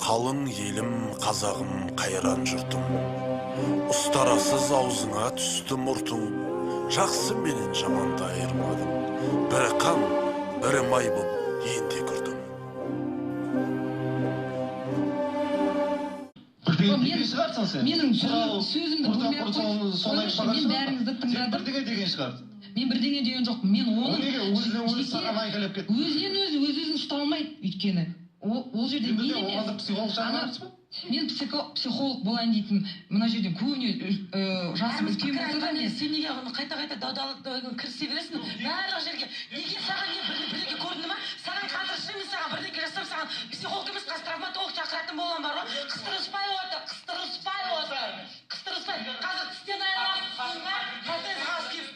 Қалың елім, қазағым, қайран жұртым. Ұстарасыз аузыңа түсті мұртың. Жақсы менен жаманды айырмадым. Бірі қан, бірі май боп енде күрдім. Менің сөзімді бөлмей ақ қойшы. Мен бәріңізді тыңдадым. Мен бірдеңе деген жоқпын. Мен оның өзінен өзін ұста алмайды өйткені. Ол жерде не емес. Мен психолог болайын дейтін. Мына жерден көбіне жасым үлкен болса да мен. Сен неге оны қайта даудалып кірісе бересің? Барлық жерге. Неге саған бірдеңе көрінді ма? Саған қазір шын мен саған бірдеңе жасап, саған психолог емес, қазір травматолог шақыратын болған бар ғой. Қыстырыспай отыр. Қазір тістен айырасың ба? Қайта қағаз киіп.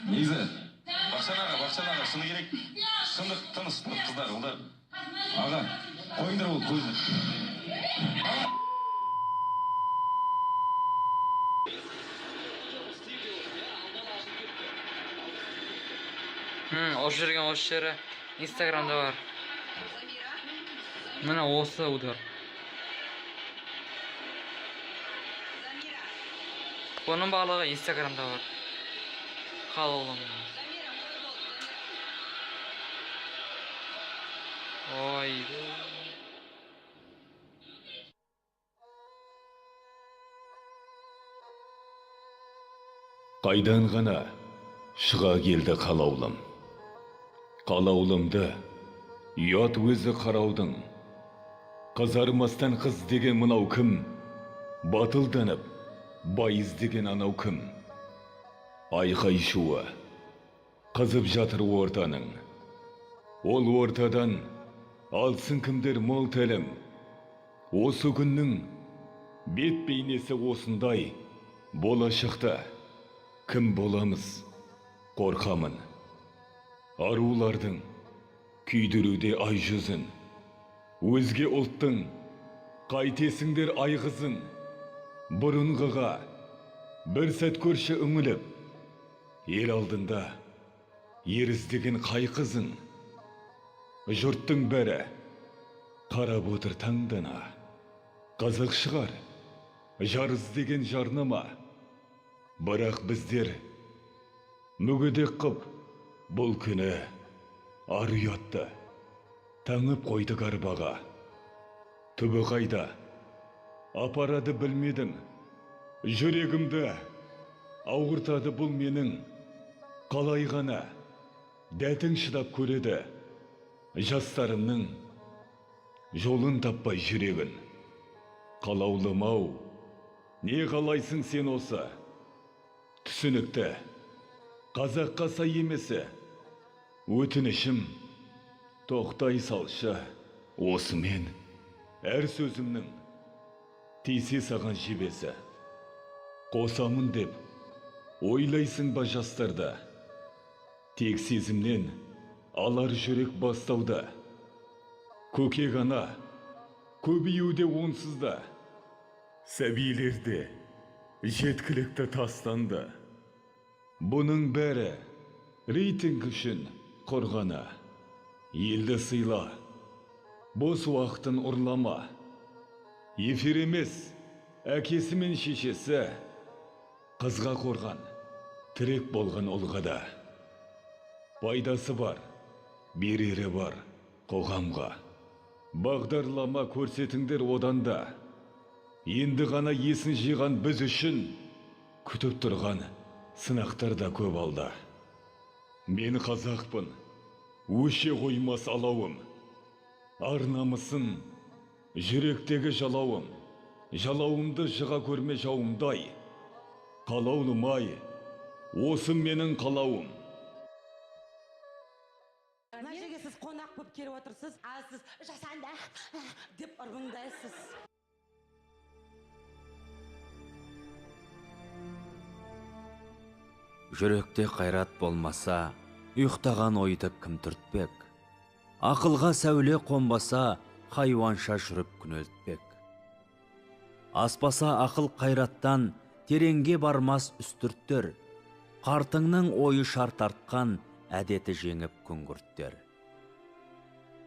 Негізі, бақшанаға, шыны керек. Шындық тыныс қыздар, ұлдар. Аға, қойыңдар ол көзді. Осы жүрген осы жері Инстаграмда бар. Міне осы удар. Бұның барлығы Инстаграмда бар. Қалаулым. Ойды. Қайдан ғана шыға келді қалаулым. Қалаулымды ұят өзі қараудың. Қызармастан қыз деген мынау кім? Батылданып, байыз деген анау кім? Айқай шуы қызып жатыр ортаның. Ол ортадан алсын кімдер мол тәлім. Осы күннің бет бейнесі осындай. Болашақта кім боламыз? Қорқамын. Арулардың күйдіруде ай жүзін. Өзге ұлттың қайтесіңдер айғызын. Бұрынғыға бір сәт көрші үңіліп, ел алдында еріздеген қай қызын. Жұрттың бәрі қарап отыр таңдана. Қызық шығар жарыз деген жарнама. Бірақ біздер мүгедек қып бұл күні ар ұятты таңып қойдық арбаға. Түбі қайда апарады білмедім. Жүрегімді ауыртады бұл менің. Қалай ғана дәтің шыдап көреді жастарымның жолын таппай жүрегін. Қалаулым-ау, не қалайсың сен осы? Түсінікті қазаққа сай емесі. Өтінішім тоқтай салшы. Осымен әр сөзімнің тисе саған жебесі. Қосамын деп ойлайсың ба жастарда? Тек сезімнен алар жүрек бастауда. Көкек ана көбеюде онсызда. Сәбилерде жеткілікті тастанды. Бұның бәрі рейтинг үшін құрғана. Елді сыйла, бос уақытын ұрлама. Ефир емес, әкесі мен шешесі қызға қорған, тірек болған ұлғада. Пайдасы бар, берері бар қоғамға. Бағдарлама көрсетіңдер оданда. Енді ғана есін жиған біз үшін күтіп тұрған сынақтар да көп алда. Мен қазақпын, өше қоймас алауым. Ар намысын жүректегі жалауым. Жалауымды жыға көрме жауымдай. Қалаулым-ай, осы менің қалауым. Мына жерге сіз қонақ болып келіп отырсыз, ал сіз жасанда деп ұрғындайсыз. Жүректе қайрат болмаса, ұйықтаған ойды кім түртпек? Ақылға сәуле қонбаса, хайуанша жүріп күнелтпек. Аспаса ақыл қайраттан тереңге бармас үстірттер. Қартыңның ойы шарт артқан әдеті жеңіп күңгірттер.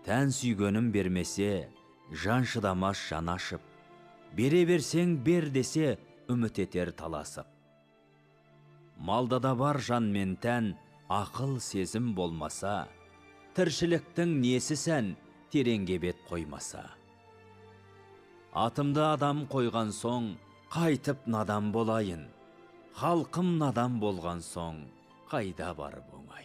Тән сүйгенім бермесе, жан шыдамас жан ашып, бере берсең бер десе, үміт етер таласып. Малда да бар жан мен тән, ақыл сезім болмаса, тіршіліктің несі сән, тереңге бет қоймаса. Атымды адам қойған соң, қайтып надан болайын. Халқым надан болған соң, қайда барып оңай.